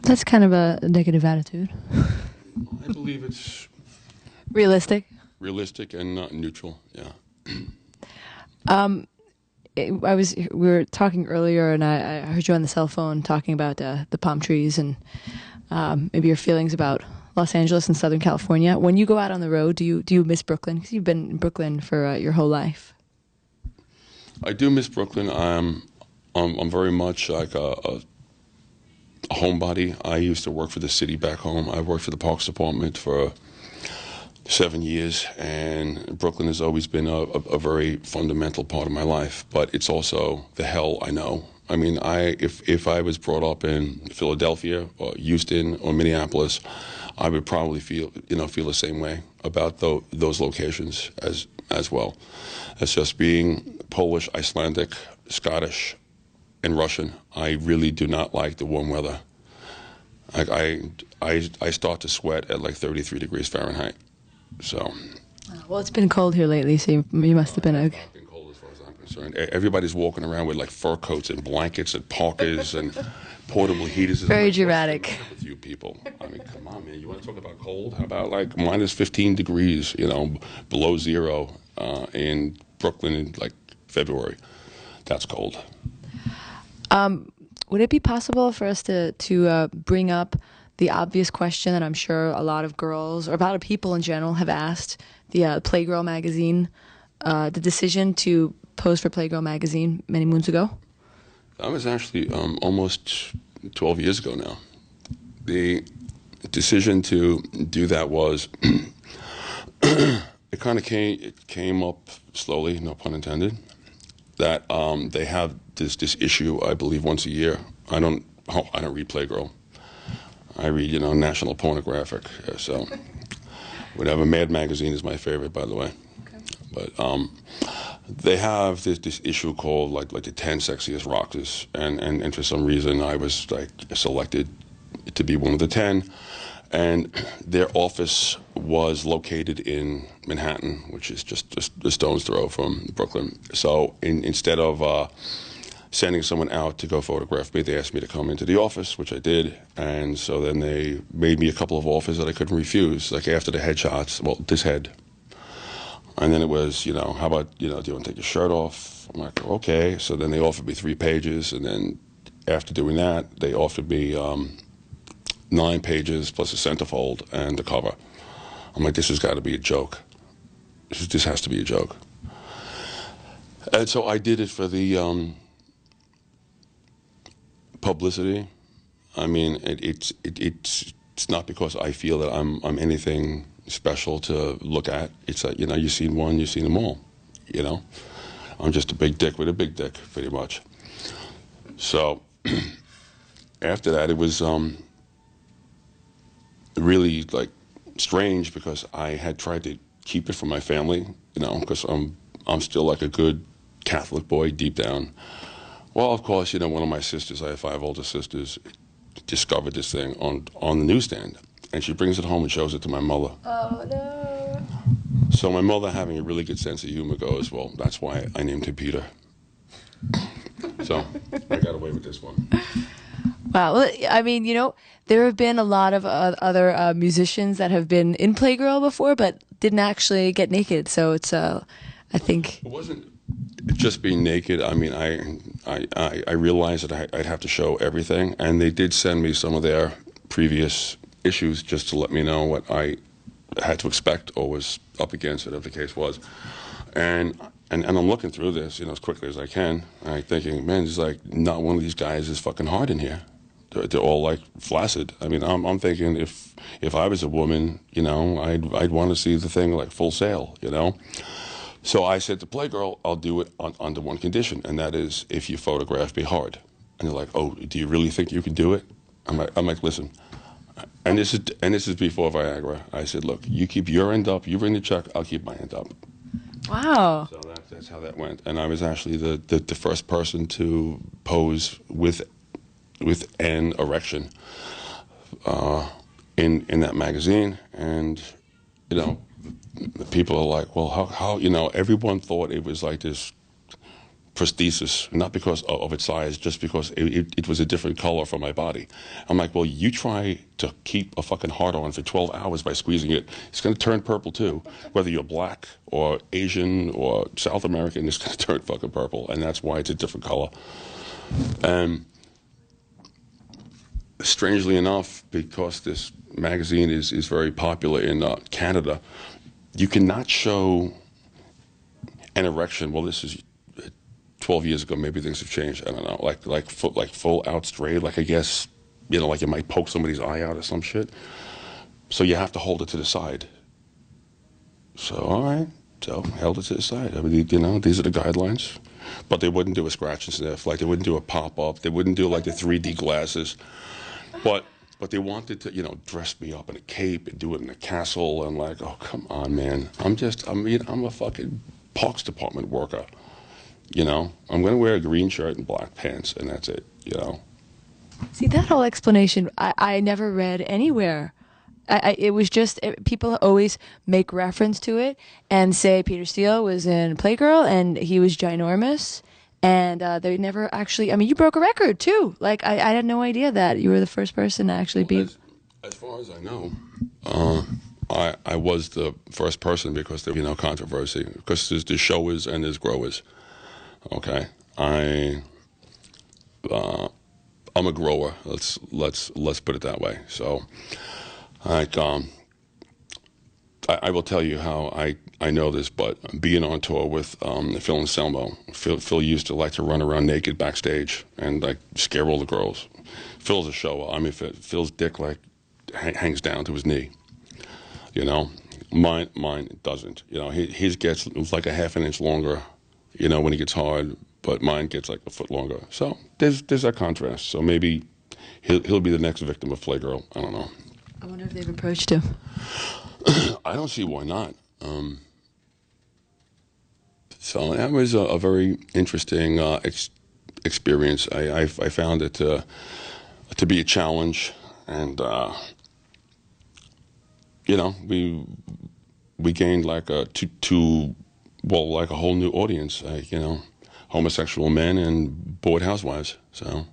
That's kind of a negative attitude. I believe it's Realistic. realistic and not neutral. Yeah. We were talking earlier, and I heard you on the cell phone talking about the palm trees and maybe your feelings about Los Angeles and Southern California. When you go out on the road, do you miss Brooklyn? Because you've been in Brooklyn for your whole life. I do miss Brooklyn. I'm very much like a homebody. I used to work for the city back home. I worked for the Parks Department for 7 years, and Brooklyn has always been a very fundamental part of my life. But it's also the hell I know. I mean, if I was brought up in Philadelphia or Houston or Minneapolis, I would probably feel the same way about those locations as well. It's just being Polish, Icelandic, Scottish, and Russian. I really do not like the warm weather. Like I start to sweat at like 33 degrees Fahrenheit. So. Well, it's been cold here lately, so you must have been okay. It's been cold as far as I'm concerned. Everybody's walking around with like fur coats and blankets and parkas and portable heaters. Very dramatic. What's the matter with you people? I mean, come on, man. You want to talk about cold? How about like minus 15 degrees, below zero in Brooklyn in like February? That's cold. Would it be possible for us to bring up the obvious question that I'm sure a lot of girls or a lot of people in general have asked, the Playgirl magazine, the decision to pose for Playgirl magazine many moons ago? That was actually almost 12 years ago now. The decision to do that was, it kind of came up slowly, no pun intended, that they have this issue, I believe, once a year. I don't read Playgirl. I read, National Pornographic. So, whatever. Mad Magazine is my favorite, by the way. Okay. But they have this issue called like the 10 sexiest rockers, and for some reason I was like selected to be one of the 10. And their office was located in Manhattan, which is just a stone's throw from Brooklyn. So instead of sending someone out to go photograph me, they asked me to come into the office, which I did. And so then they made me a couple of offers that I couldn't refuse. Like after the headshots, well, this head. And then it was, how about, do you want to take your shirt off? I'm like, okay. So then they offered me 3 pages. And then after doing that, they offered me 9 pages plus a centerfold and the cover. I'm like, this has got to be a joke. This has to be a joke. And so I did it for the publicity. I mean, it's not because I feel that I'm anything special to look at. It's that, you've seen one, you've seen them all, I'm just a big dick with a big dick, pretty much. So after that, it was really like strange because I had tried to keep it from my family, because I'm still like a good Catholic boy deep down. Well, of course, one of my sisters, I have 5 older sisters, discovered this thing on the newsstand, and she brings it home and shows it to my mother. Oh, no. So my mother, having a really good sense of humor, goes, well, that's why I named him Peter. So I got away with this one. Wow. Well, I mean, there have been a lot of other musicians that have been in Playgirl before, but didn't actually get naked. So it's, I think... It wasn't just being naked. I mean, I realized that I'd have to show everything, and they did send me some of their previous issues just to let me know what I had to expect or was up against, whatever the case was. And I'm looking through this, as quickly as I can, and I'm thinking, man, there's like not one of these guys is fucking hard in here. They're all like flaccid. I mean, I'm thinking if I was a woman, I'd want to see the thing like Full Sail, So I said to Playgirl, I'll do it under one condition, and that is if you photograph me hard. And they're like, oh, do you really think you can do it? I'm like, listen. And this is before Viagra. I said, look, you keep your end up, you bring the check, I'll keep my end up. Wow. So that's how that went. And I was actually the first person to pose with an erection in that magazine. And, people are like, well, how everyone thought it was like this prosthesis, not because of its size, just because it was a different color for my body. I'm like, well, you try to keep a fucking heart on for 12 hours by squeezing it, it's going to turn purple too. Whether you're black or Asian or South American, it's going to turn fucking purple, and that's why it's a different color. And strangely enough, because this magazine is very popular in Canada, you cannot show an erection. Well, this is 12 years ago. Maybe things have changed. I don't know. Like full out straight. Like, I guess, you know, like you might poke somebody's eye out or some shit. So you have to hold it to the side. So all right. So held it to the side. I mean, you know, these are the guidelines. But they wouldn't do a scratch and sniff. Like, they wouldn't do a pop up. They wouldn't do like the 3D glasses. But they wanted to, you know, dress me up in a cape and do it in a castle. And like, oh, come on, man. I'm a fucking Parks Department worker. You know, I'm going to wear a green shirt and black pants, and that's it, you know. See, that whole explanation, I never read anywhere. It was just, people always make reference to it and say Peter Steele was in Playgirl and he was ginormous. And they never actually, I mean, you broke a record too. Like, I had no idea that you were the first person to actually be. As far as I know, I was the first person because there was no controversy. Because there's showers and there's growers. Okay, I'm a grower. Let's put it that way. So, like, I will tell you how I know this, but being on tour with Phil Anselmo, Phil used to like to run around naked backstage and like scare all the girls. Phil's a shower. I mean, Phil's dick like hangs down to his knee. You know, mine doesn't. You know, his gets like a half an inch longer. You know, when he gets hard, but mine gets like a foot longer. So there's that contrast. So maybe he'll be the next victim of Playgirl. I don't know. I wonder if they've approached him. I don't see why not. So that was a very interesting experience. I found it to be a challenge, and you know, we gained like like a whole new audience. You know, homosexual men and bored housewives. So.